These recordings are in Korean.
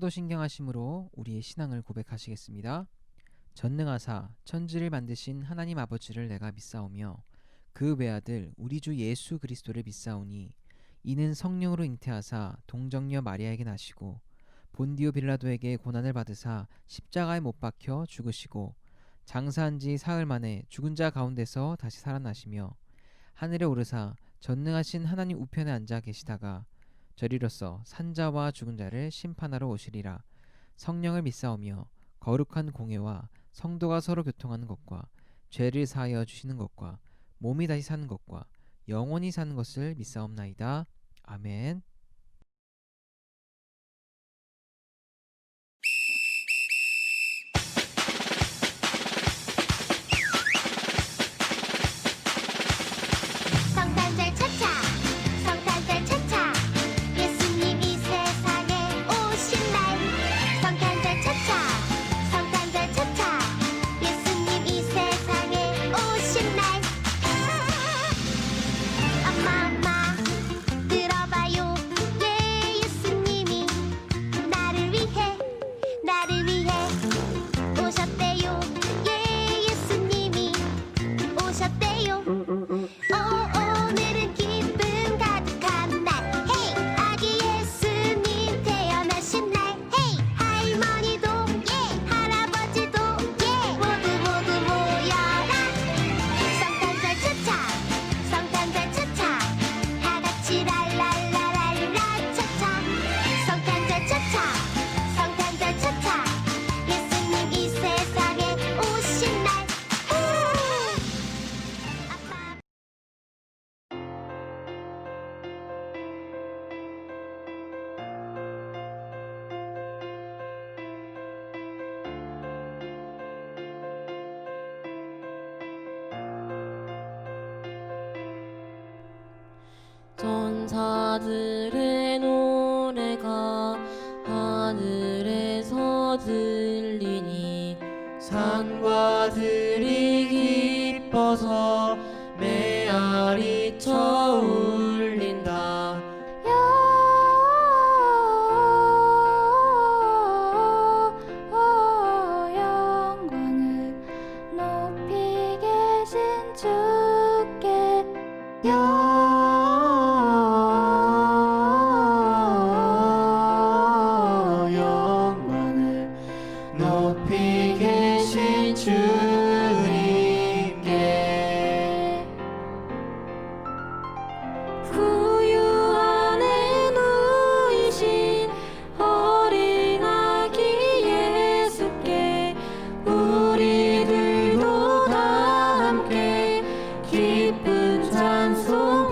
사도신경하심으로 우리의 신앙을 고백하시겠습니다. 전능하사 천지를 만드신 하나님 아버지를 내가 믿사오며 그 외아들 우리 주 예수 그리스도를 믿사오니 이는 성령으로 잉태하사 동정녀 마리아에게 나시고 본디오 빌라도에게 고난을 받으사 십자가에 못 박혀 죽으시고 장사한 지 사흘 만에 죽은 자 가운데서 다시 살아나시며 하늘에 오르사 전능하신 하나님 우편에 앉아 계시다가 저리로서 산자와 죽은 자를 심판하러 오시리라. 성령을 믿사오며 거룩한 공회와 성도가 서로 교통하는 것과 죄를 사하여 주시는 것과 몸이 다시 사는 것과 영원히 사는 것을 믿사옵나이다. 아멘. 성탄절 차차 성탄절 차차 예수님 이 세상에 오신 날 성탄절 차차 성탄절 차차 예수님 이 세상에 오신 날 엄마 들어봐요 예 예수님이 나를 위해 오셨대요 예 예수님이 오셨대요 오늘은 기쁨 가득한 날 헤이 아기 예수님 태어나신 날 헤이 할머니도 예 할아버지도 예 모두 모여라 성탄절 차차 성탄절 차차 다같이 랄랄라랄라 차차 성탄절 차차 성탄절 차차 예수님 이 세상에 오신 날 아빠 전사들의 노래가 하늘에서 들리니 산과 들이 기뻐서 메아리 쳐 울린다. 영광을 높이 계신 주께 영광을 높이 계신 주님께 구유 안에 누이신 어린 아기 예수께 우리들도 다 함께 기쁜 찬송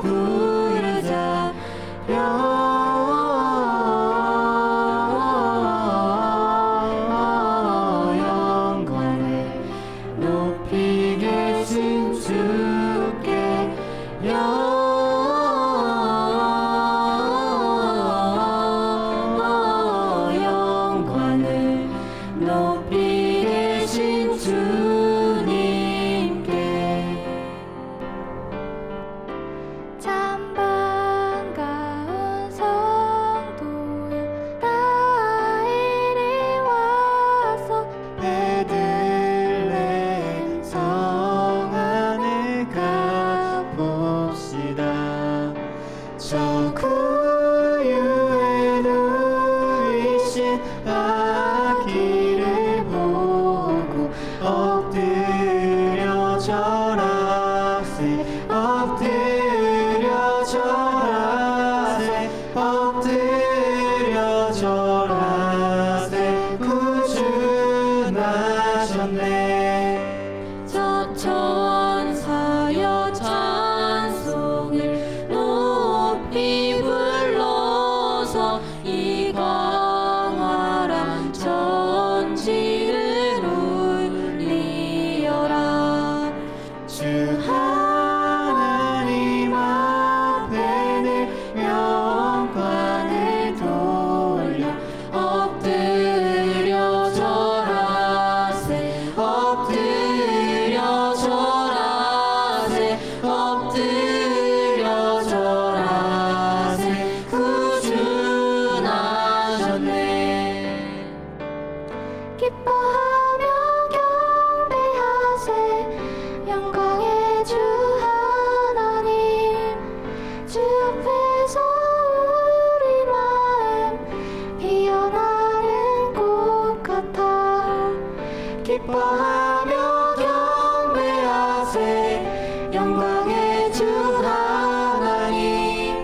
영광의 주 하나님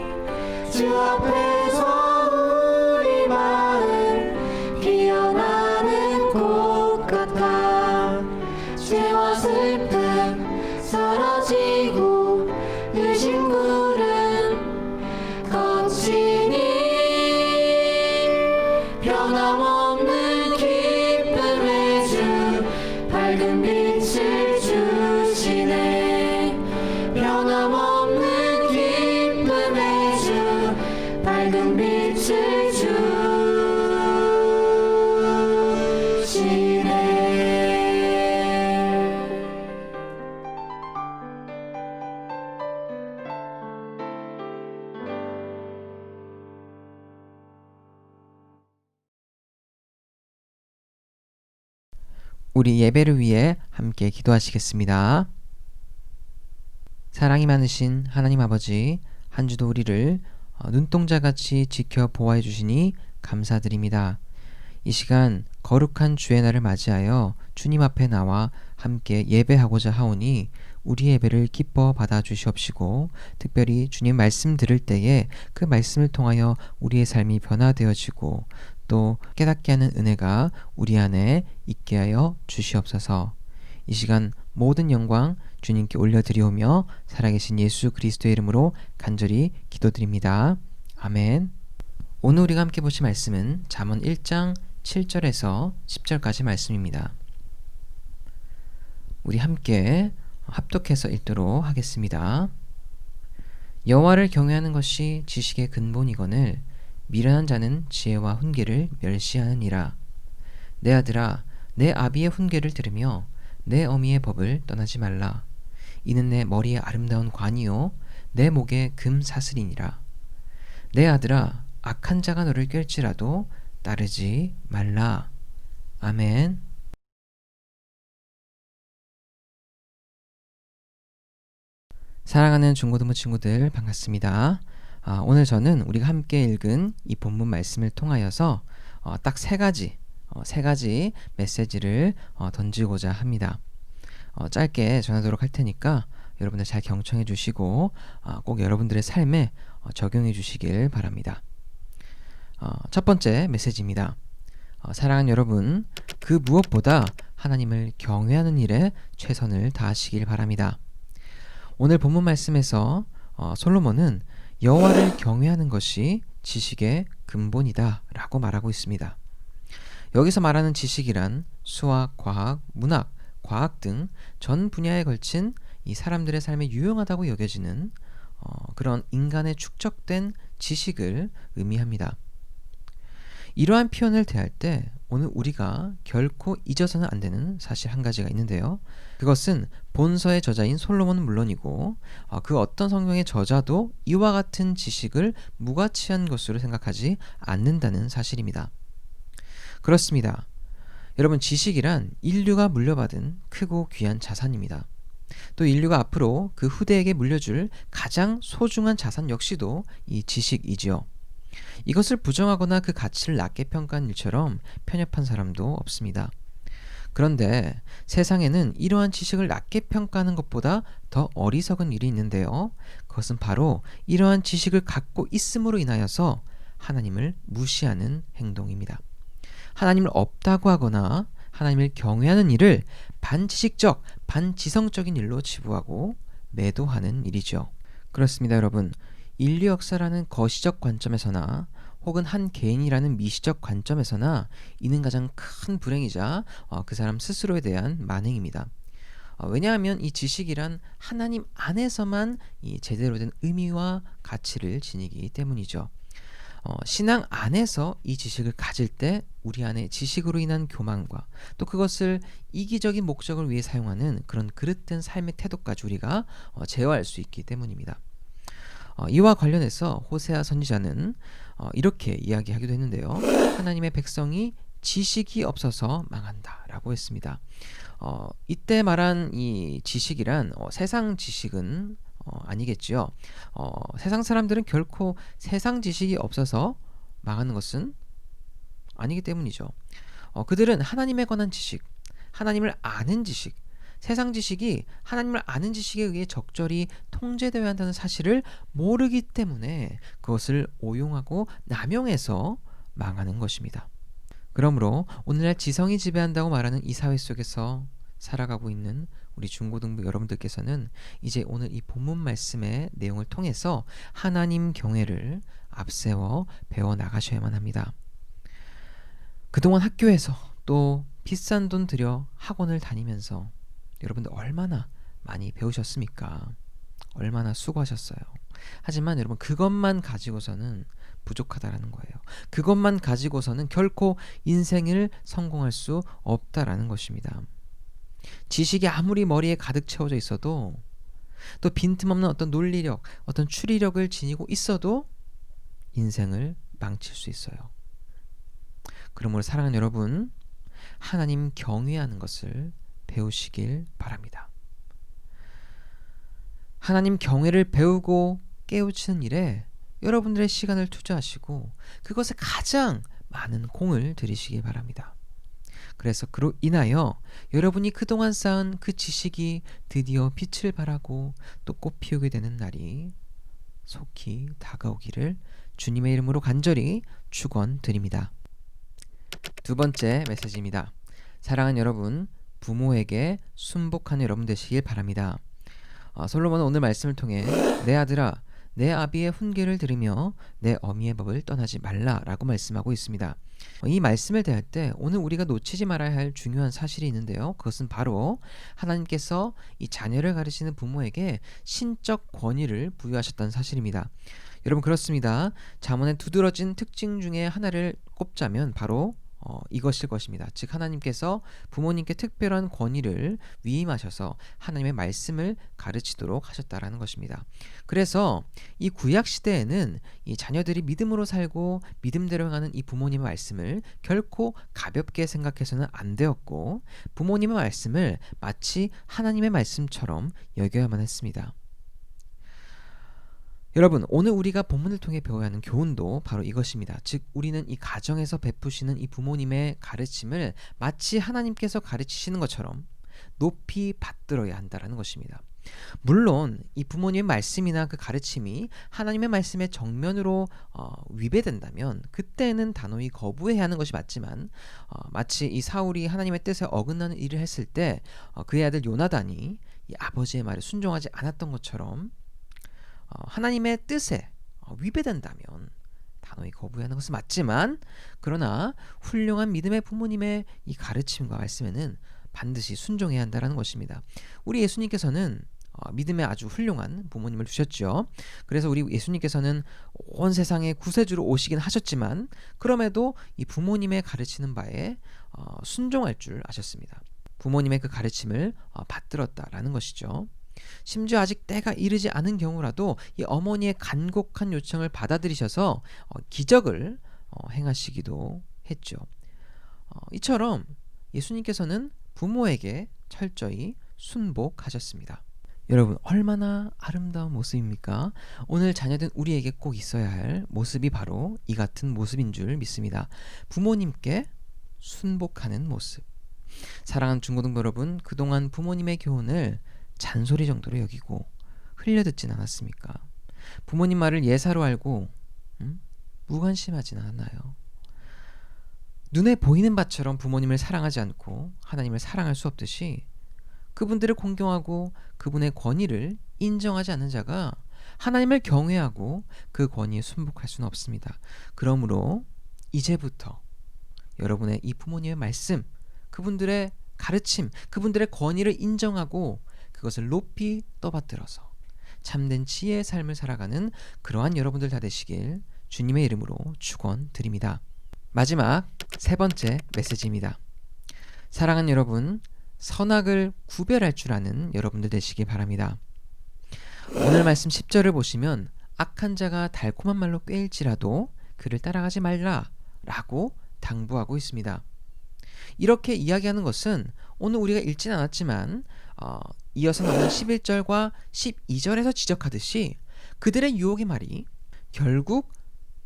주 앞에서 우리 마음 피어나는 꽃 같아 죄와 슬픔 사라지고 의심물은 거치니 변함없는 기쁨의 주 밝은 빛을 주시네 변함없는 기쁨의 주 밝은 빛을 주시네. 우리 예배를 위해 함께 기도하시겠습니다. 사랑이 많으신 하나님 아버지, 한 주도 우리를 눈동자같이 지켜 보호해 주시니 감사드립니다. 이 시간 거룩한 주의 날을 맞이하여 주님 앞에 나와 함께 예배하고자 하오니 우리 예배를 기뻐 받아 주시옵시고 특별히 주님 말씀 들을 때에 그 말씀을 통하여 우리의 삶이 변화되어지고 또 깨닫게 하는 은혜가 우리 안에 있게 하여 주시옵소서. 이 시간 모든 영광 주님께 올려드리오며 살아계신 예수 그리스도의 이름으로 간절히 기도드립니다. 아멘. 오늘 우리가 함께 보실 말씀은 잠언 1장 7절에서 10절까지 말씀입니다. 우리 함께 합독해서 읽도록 하겠습니다. 여호와를 경외하는 것이 지식의 근본이거늘 미련한 자는 지혜와 훈계를 멸시하느니라. 내 아들아, 내 아비의 훈계를 들으며 내 어미의 법을 떠나지 말라. 이는 내 머리에 아름다운 관이요 내 목에 금 사슬이니라. 내 아들아, 악한 자가 너를 깰지라도 따르지 말라. 아멘. 사랑하는 중고등부 친구들 반갑습니다. 오늘 저는 우리가 함께 읽은 이 본문 말씀을 통하여서 딱 세 가지 메시지를 던지고자 합니다. 짧게 전하도록 할 테니까 여러분들 잘 경청해 주시고 꼭 여러분들의 삶에 적용해 주시길 바랍니다. 첫 번째 메시지입니다. 사랑하는 여러분, 그 무엇보다 하나님을 경외하는 일에 최선을 다하시길 바랍니다. 오늘 본문 말씀에서 솔로몬은 여호와를 경외하는 것이 지식의 근본이다 라고 말하고 있습니다. 여기서 말하는 지식이란 수학, 과학, 문학, 과학 등 전 분야에 걸친 이 사람들의 삶에 유용하다고 여겨지는 그런 인간의 축적된 지식을 의미합니다. 이러한 표현을 대할 때 오늘 우리가 결코 잊어서는 안 되는 사실 한 가지가 있는데요. 그것은 본서의 저자인 솔로몬은 물론이고 그 어떤 성경의 저자도 이와 같은 지식을 무가치한 것으로 생각하지 않는다는 사실입니다. 그렇습니다. 여러분, 지식이란 인류가 물려받은 크고 귀한 자산입니다. 또 인류가 앞으로 그 후대에게 물려줄 가장 소중한 자산 역시도 이 지식이지요. 이것을 부정하거나 그 가치를 낮게 평가한 일처럼 편협한 사람도 없습니다. 그런데 세상에는 이러한 지식을 낮게 평가하는 것보다 더 어리석은 일이 있는데요. 그것은 바로 이러한 지식을 갖고 있음으로 인하여서 하나님을 무시하는 행동입니다. 하나님을 없다고 하거나 하나님을 경외하는 일을 반지식적, 반지성적인 일로 치부하고 매도하는 일이죠. 그렇습니다, 여러분. 인류 역사라는 거시적 관점에서나 혹은 한 개인이라는 미시적 관점에서나 이는 가장 큰 불행이자 그 사람 스스로에 대한 만행입니다. 왜냐하면 이 지식이란 하나님 안에서만 이 제대로 된 의미와 가치를 지니기 때문이죠. 신앙 안에서 이 지식을 가질 때 우리 안에 지식으로 인한 교만과 또 그것을 이기적인 목적을 위해 사용하는 그런 그릇된 삶의 태도까지 우리가 제어할 수 있기 때문입니다. 이와 관련해서 호세아 선지자는 이렇게 이야기하기도 했는데요. 하나님의 백성이 지식이 없어서 망한다 라고 했습니다. 이때 말한 이 지식이란 세상 지식은 아니겠지요. 세상 사람들은 결코 세상 지식이 없어서 망하는 것은 아니기 때문이죠. 그들은 하나님에 관한 지식, 하나님을 아는 지식, 세상 지식이 하나님을 아는 지식에 의해 적절히 통제되어야 한다는 사실을 모르기 때문에 그것을 오용하고 남용해서 망하는 것입니다. 그러므로 오늘날 지성이 지배한다고 말하는 이 사회 속에서 살아가고 있는 우리 중고등부 여러분들께서는 이제 오늘 이 본문 말씀의 내용을 통해서 하나님 경외를 앞세워 배워 나가셔야만 합니다. 그동안 학교에서 또 비싼 돈 들여 학원을 다니면서 여러분들 얼마나 많이 배우셨습니까? 얼마나 수고하셨어요. 하지만 여러분 그것만 가지고서는 부족하다라는 거예요. 그것만 가지고서는 결코 인생을 성공할 수 없다라는 것입니다. 지식이 아무리 머리에 가득 채워져 있어도 또 빈틈없는 어떤 논리력, 어떤 추리력을 지니고 있어도 인생을 망칠 수 있어요. 그러므로 사랑하는 여러분, 하나님 경외하는 것을 배우시길 바랍니다. 하나님 경외를 배우고 깨우치는 일에 여러분들의 시간을 투자하시고 그것에 가장 많은 공을 들이시길 바랍니다. 그래서 그로 인하여 여러분이 그동안 쌓은 그 지식이 드디어 빛을 발하고 또 꽃 피우게 되는 날이 속히 다가오기를 주님의 이름으로 간절히 축원드립니다. 두 번째 메시지입니다. 사랑하는 여러분, 부모에게 순복하는 여러분 되시길 바랍니다. 솔로몬은 오늘 말씀을 통해 내 아들아 내 아비의 훈계를 들으며 내 어미의 법을 떠나지 말라라고 말씀하고 있습니다. 이 말씀을 대할 때 오늘 우리가 놓치지 말아야 할 중요한 사실이 있는데요. 그것은 바로 하나님께서 이 자녀를 가르치는 부모에게 신적 권위를 부여하셨다는 사실입니다. 여러분 그렇습니다. 잠언의 두드러진 특징 중에 하나를 꼽자면 바로 이것일 것입니다. 즉 하나님께서 부모님께 특별한 권위를 위임하셔서 하나님의 말씀을 가르치도록 하셨다라는 것입니다. 그래서 이 구약 시대에는 이 자녀들이 믿음으로 살고 믿음대로 행하는 이 부모님의 말씀을 결코 가볍게 생각해서는 안 되었고 부모님의 말씀을 마치 하나님의 말씀처럼 여겨야만 했습니다. 여러분 오늘 우리가 본문을 통해 배워야 하는 교훈도 바로 이것입니다. 즉 우리는 이 가정에서 베푸시는 이 부모님의 가르침을 마치 하나님께서 가르치시는 것처럼 높이 받들어야 한다는 것입니다. 물론 이 부모님의 말씀이나 그 가르침이 하나님의 말씀에 정면으로 위배된다면 그때는 단호히 거부해야 하는 것이 맞지만 마치 이 사울이 하나님의 뜻에 어긋나는 일을 했을 때 그의 아들 요나단이 이 아버지의 말에 순종하지 않았던 것처럼 하나님의 뜻에 위배된다면 단호히 거부하는 것은 맞지만 그러나 훌륭한 믿음의 부모님의 이 가르침과 말씀에는 반드시 순종해야 한다는 것입니다. 우리 예수님께서는 믿음에 아주 훌륭한 부모님을 두셨죠. 그래서 우리 예수님께서는 온 세상의 구세주로 오시긴 하셨지만 그럼에도 이 부모님의 가르치는 바에 순종할 줄 아셨습니다. 부모님의 그 가르침을 받들었다라는 것이죠. 심지어 아직 때가 이르지 않은 경우라도 이 어머니의 간곡한 요청을 받아들이셔서 기적을 행하시기도 했죠. 이처럼 예수님께서는 부모에게 철저히 순복하셨습니다. 여러분 얼마나 아름다운 모습입니까? 오늘 자녀된 우리에게 꼭 있어야 할 모습이 바로 이 같은 모습인 줄 믿습니다. 부모님께 순복하는 모습. 사랑하는 중고등부 여러분, 그동안 부모님의 교훈을 잔소리 정도로 여기고 흘려듣진 않았습니까? 부모님 말을 예사로 알고 무관심하진 않았나요? 눈에 보이는 바처럼 부모님을 사랑하지 않고 하나님을 사랑할 수 없듯이 그분들을 공경하고 그분의 권위를 인정하지 않는 자가 하나님을 경외하고 그 권위에 순복할 수는 없습니다. 그러므로 이제부터 여러분의 이 부모님의 말씀, 그분들의 가르침, 그분들의 권위를 인정하고 그것을 높이 떠받들어서 참된 지혜의 삶을 살아가는 그러한 여러분들 다 되시길 주님의 이름으로 축원드립니다. 마지막 세 번째 메시지입니다. 사랑하는 여러분, 선악을 구별할 줄 아는 여러분들 되시길 바랍니다. 오늘 말씀 10절을 보시면 악한 자가 달콤한 말로 꾀일지라도 그를 따라가지 말라 라고 당부하고 있습니다. 이렇게 이야기하는 것은 오늘 우리가 읽진 않았지만 이어서 나오는 11절과 12절에서 지적하듯이 그들의 유혹의 말이 결국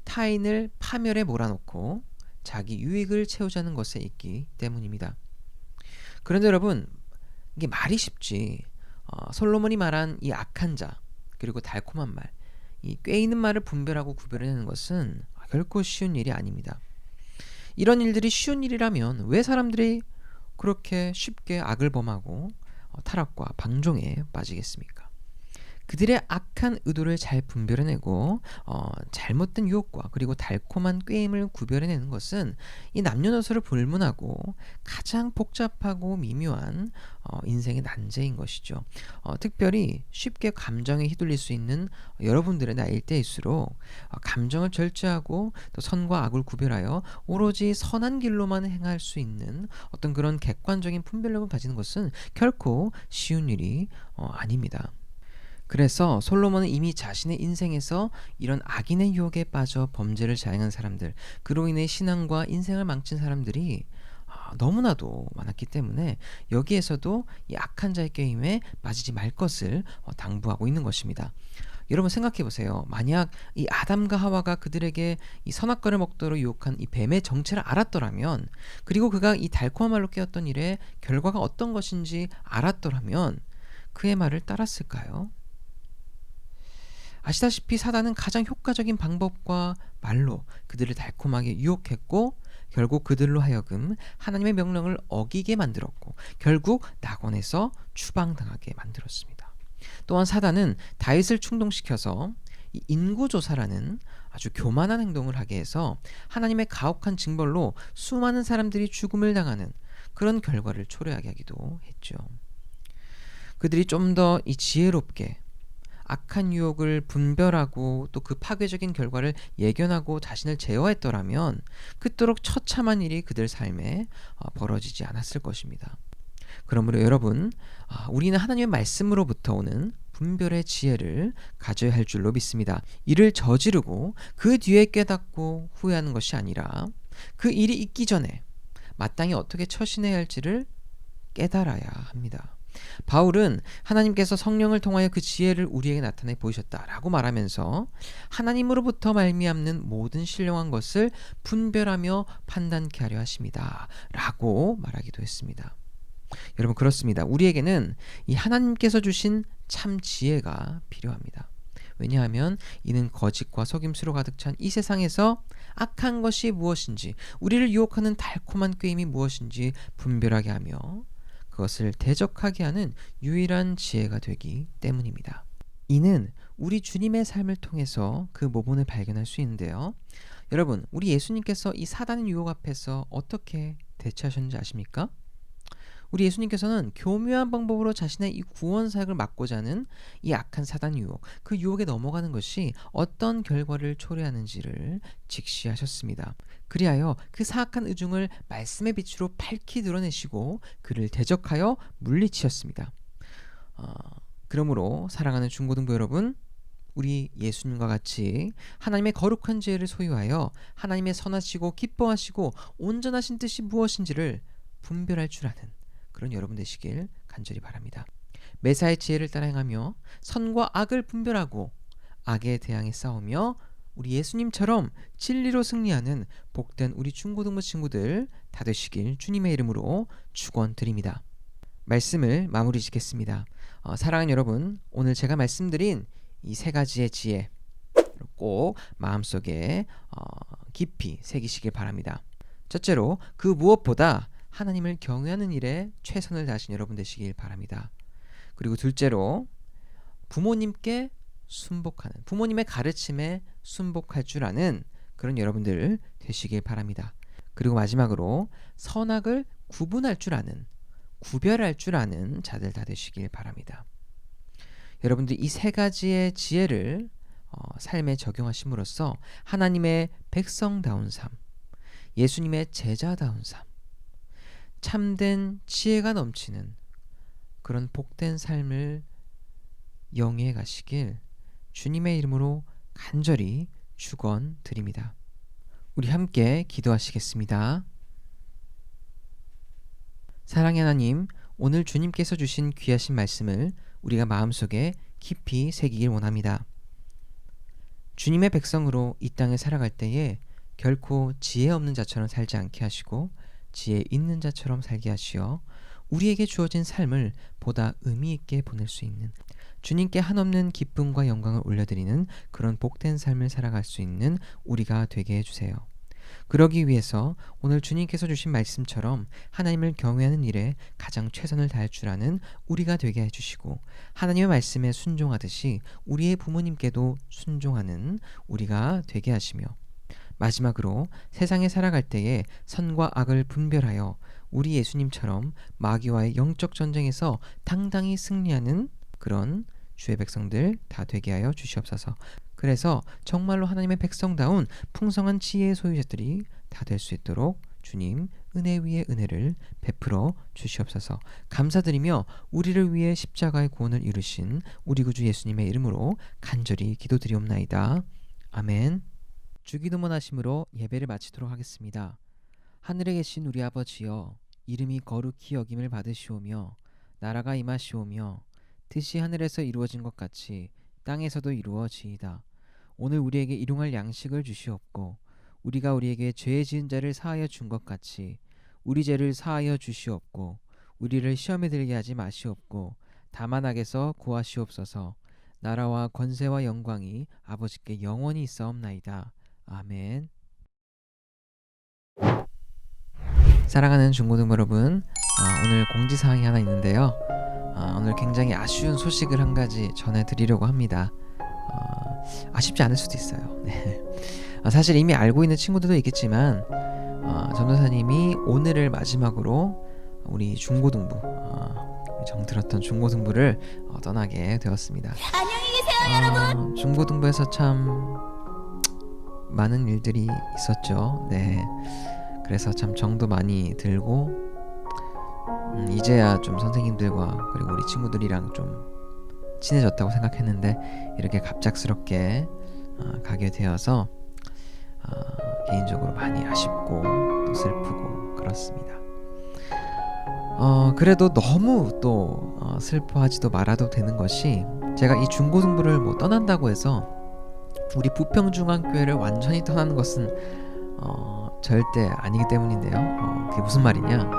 타인을 파멸에 몰아넣고 자기 유익을 채우자는 것에 있기 때문입니다. 그런데 여러분 이게 말이 쉽지. 솔로몬이 말한 이 악한 자 그리고 달콤한 말, 이 꾀있는 말을 분별하고 구별해내는 것은 결코 쉬운 일이 아닙니다. 이런 일들이 쉬운 일이라면 왜 사람들이 그렇게 쉽게 악을 범하고 타락과 방종에 빠지겠습니까? 그들의 악한 의도를 잘 분별해내고 잘못된 유혹과 그리고 달콤한 꾀임을 구별해내는 것은 이 남녀노소를 불문하고 가장 복잡하고 미묘한 인생의 난제인 것이죠. 특별히 쉽게 감정에 휘둘릴 수 있는 여러분들의 나이일 때일수록 감정을 절제하고 또 선과 악을 구별하여 오로지 선한 길로만 행할 수 있는 어떤 그런 객관적인 분별력을 가지는 것은 결코 쉬운 일이 아닙니다. 그래서 솔로몬은 이미 자신의 인생에서 이런 악인의 유혹에 빠져 범죄를 자행한 사람들, 그로 인해 신앙과 인생을 망친 사람들이 너무나도 많았기 때문에 여기에서도 이 악한 자의 꾀임에 빠지지 말 것을 당부하고 있는 것입니다. 여러분 생각해 보세요. 만약 이 아담과 하와가 그들에게 이 선악과를 먹도록 유혹한 이 뱀의 정체를 알았더라면, 그리고 그가 이 달콤한 말로 깨웠던 일의 결과가 어떤 것인지 알았더라면 그의 말을 따랐을까요? 아시다시피 사단은 가장 효과적인 방법과 말로 그들을 달콤하게 유혹했고 결국 그들로 하여금 하나님의 명령을 어기게 만들었고 결국 낙원에서 추방당하게 만들었습니다. 또한 사단은 다윗을 충동시켜서 이 인구조사라는 아주 교만한 행동을 하게 해서 하나님의 가혹한 징벌로 수많은 사람들이 죽음을 당하는 그런 결과를 초래하게 하기도 했죠. 그들이 좀 더 이 지혜롭게 악한 유혹을 분별하고 또 그 파괴적인 결과를 예견하고 자신을 제어했더라면 그토록 처참한 일이 그들 삶에 벌어지지 않았을 것입니다. 그러므로 여러분, 우리는 하나님의 말씀으로부터 오는 분별의 지혜를 가져야 할 줄로 믿습니다. 이를 저지르고 그 뒤에 깨닫고 후회하는 것이 아니라 그 일이 있기 전에 마땅히 어떻게 처신해야 할지를 깨달아야 합니다. 바울은 하나님께서 성령을 통하여 그 지혜를 우리에게 나타내 보이셨다라고 말하면서 하나님으로부터 말미암는 모든 신령한 것을 분별하며 판단케 하려 하십니다 라고 말하기도 했습니다. 여러분 그렇습니다. 우리에게는 이 하나님께서 주신 참 지혜가 필요합니다. 왜냐하면 이는 거짓과 속임수로 가득 찬 이 세상에서 악한 것이 무엇인지, 우리를 유혹하는 달콤한 꾀임이 무엇인지 분별하게 하며 그것을 대적하게 하는 유일한 지혜가 되기 때문입니다. 이는 우리 주님의 삶을 통해서 그 모본을 발견할 수 있는데요. 여러분, 우리 예수님께서 이 사단의 유혹 앞에서 어떻게 대처하셨는지 아십니까? 우리 예수님께서는 교묘한 방법으로 자신의 이 구원 사역을 막고자 하는 이 악한 사단 유혹, 그 유혹에 넘어가는 것이 어떤 결과를 초래하는지를 직시하셨습니다. 그리하여 그 사악한 의중을 말씀의 빛으로 밝히 드러내시고 그를 대적하여 물리치셨습니다. 그러므로 사랑하는 중고등부 여러분, 우리 예수님과 같이 하나님의 거룩한 지혜를 소유하여 하나님의 선하시고 기뻐하시고 온전하신 뜻이 무엇인지를 분별할 줄 아는 그런 여러분 되시길 간절히 바랍니다. 매사의 지혜를 따라 행하며 선과 악을 분별하고 악에 대항해 싸우며 우리 예수님처럼 진리로 승리하는 복된 우리 중고등부 친구들 다 되시길 주님의 이름으로 축원드립니다. 말씀을 마무리 짓겠습니다. 사랑하는 여러분, 오늘 제가 말씀드린 이 세 가지의 지혜 꼭 마음속에 깊이 새기시길 바랍니다. 첫째로, 그 무엇보다 하나님을 경외하는 일에 최선을 다하신 여러분 되시길 바랍니다. 그리고 둘째로, 부모님께 순복하는, 부모님의 가르침에 순복할 줄 아는 그런 여러분들 되시길 바랍니다. 그리고 마지막으로, 선악을 구분할 줄 아는, 구별할 줄 아는 자들 다 되시길 바랍니다. 여러분들 이 세 가지의 지혜를 삶에 적용하심으로써 하나님의 백성다운 삶, 예수님의 제자다운 삶, 참된 지혜가 넘치는 그런 복된 삶을 영위해 가시길 주님의 이름으로 간절히 축원드립니다. 우리 함께 기도하시겠습니다. 사랑의 하나님, 오늘 주님께서 주신 귀하신 말씀을 우리가 마음속에 깊이 새기길 원합니다. 주님의 백성으로 이 땅에 살아갈 때에 결코 지혜 없는 자처럼 살지 않게 하시고 지혜 있는 자처럼 살게 하시어 우리에게 주어진 삶을 보다 의미 있게 보낼 수 있는, 주님께 한없는 기쁨과 영광을 올려드리는 그런 복된 삶을 살아갈 수 있는 우리가 되게 해주세요. 그러기 위해서 오늘 주님께서 주신 말씀처럼 하나님을 경외하는 일에 가장 최선을 다할 줄 아는 우리가 되게 해주시고, 하나님의 말씀에 순종하듯이 우리의 부모님께도 순종하는 우리가 되게 하시며, 마지막으로 세상에 살아갈 때에 선과 악을 분별하여 우리 예수님처럼 마귀와의 영적 전쟁에서 당당히 승리하는 그런 주의 백성들 다 되게 하여 주시옵소서. 그래서 정말로 하나님의 백성다운 풍성한 지혜의 소유자들이 다 될 수 있도록 주님 은혜 위에 은혜를 베풀어 주시옵소서. 감사드리며 우리를 위해 십자가의 구원을 이루신 우리 구주 예수님의 이름으로 간절히 기도드리옵나이다. 아멘. 주기도문 하심으로 예배를 마치도록 하겠습니다. 하늘에 계신 우리 아버지여, 이름이 거룩히 여김을 받으시오며 나라가 임하시오며 뜻이 하늘에서 이루어진 것 같이 땅에서도 이루어지이다. 오늘 우리에게 일용할 양식을 주시옵고, 우리가 우리에게 죄 지은 자를 사하여 준 것 같이 우리 죄를 사하여 주시옵고, 우리를 시험에 들게 하지 마시옵고 다만 악에서 구하시옵소서. 나라와 권세와 영광이 아버지께 영원히 있사옵나이다. 아멘. 사랑하는 중고등 여러분, 오늘 공지사항이 하나 있는데요. 오늘 굉장히 아쉬운 소식을 한 가지 전해드리려고 합니다. 아쉽지 않을 수도 있어요. 네. 사실 이미 알고 있는 친구들도 있겠지만 전도사님이 오늘을 마지막으로 우리 중고등부, 정들었던 중고등부를 떠나게 되었습니다. 안녕히 계세요, 여러분. 중고등부에서 참 많은 일들이 있었죠. 네. 그래서 참 정도 많이 들고 이제야 좀 선생님들과 그리고 우리 친구들이랑 좀 친해졌다고 생각했는데 이렇게 갑작스럽게 가게 되어서 개인적으로 많이 아쉽고 또 슬프고 그렇습니다. 그래도 너무 또 슬퍼하지도 말아도 되는 것이, 제가 이 중고등부를 뭐 떠난다고 해서 우리 부평중앙교회를 완전히 떠나는 것은 절대 아니기 때문인데요. 그게 무슨 말이냐?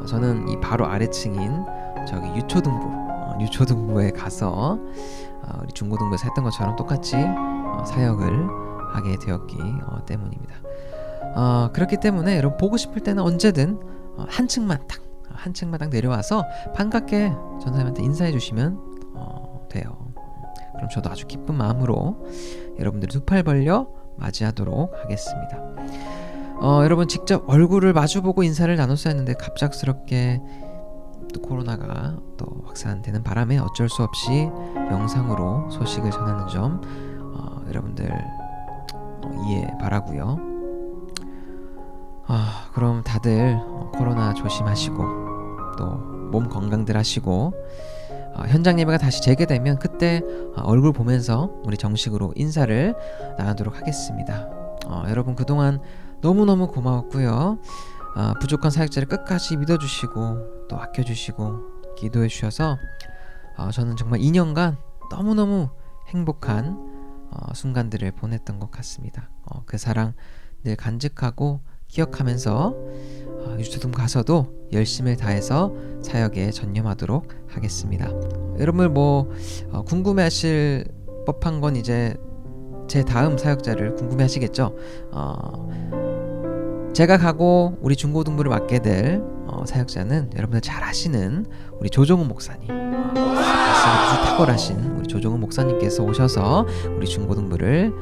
저는 이 바로 아래층인 저기 유초등부에 가서 우리 중고등부에서 했던 것처럼 똑같이 사역을 하게 되었기 때문입니다. 그렇기 때문에 여러분 보고 싶을 때는 언제든 한 층만 딱 내려와서 반갑게 전사님한테 인사해 주시면 돼요. 그럼 저도 아주 기쁜 마음으로 여러분들이 두 팔 벌려 맞이하도록 하겠습니다. 여러분 직접 얼굴을 마주보고 인사를 나눴어야 했는데 갑작스럽게 또 코로나가 또 확산되는 바람에 어쩔 수 없이 영상으로 소식을 전하는 점 여러분들 이해 바라고요. 그럼 다들 코로나 조심하시고 또 몸 건강들 하시고 현장 예배가 다시 재개되면 그때 얼굴 보면서 우리 정식으로 인사를 나누도록 하겠습니다. 여러분 그동안 너무너무 고마웠고요. 부족한 사역자를 끝까지 믿어주시고 또 아껴주시고 기도해 주셔서 저는 정말 2년간 너무너무 행복한 순간들을 보냈던 것 같습니다. 그 사랑 늘 간직하고 기억하면서 유초등 가서도 열심을 다해서 사역에 전념하도록 하겠습니다. 여러분 궁금해하실 법한 건 이제 제 다음 사역자를 궁금해하시겠죠? 제가 가고 우리 중고등부를 맡게 될 사역자는 여러분들 잘 아시는 우리 조종훈 목사님, 말씀이 탁월하신 우리 조종훈 목사님께서 오셔서 우리 중고등부를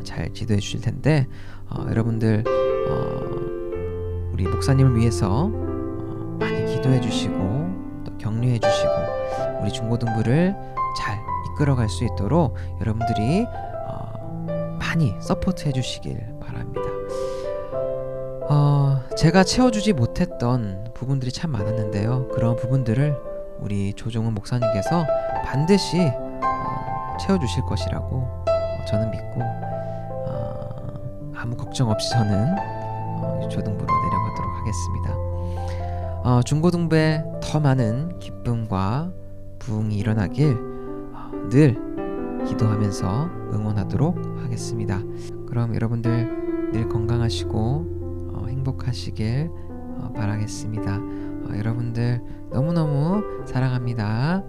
잘 지도해 주실 텐데 여러분들 우리 목사님을 위해서 많이 기도해 주시고 또 격려해 주시고 우리 중고등부를 잘 이끌어갈 수 있도록 여러분들이 많이 서포트해 주시길 바랍니다. 제가 채워주지 못했던 부분들이 참 많았는데요. 그런 부분들을 우리 조종훈 목사님께서 반드시 채워주실 것이라고 저는 믿고 아무 걱정 없이 저는 유초등부로 내려가도록 하겠습니다. 중고등부에 더 많은 기쁨과 부흥이 일어나길 늘 기도하면서 응원하도록 하겠습니다. 그럼 여러분들 늘 건강하시고 행복하시길 바라겠습니다. 여러분들 너무너무 사랑합니다.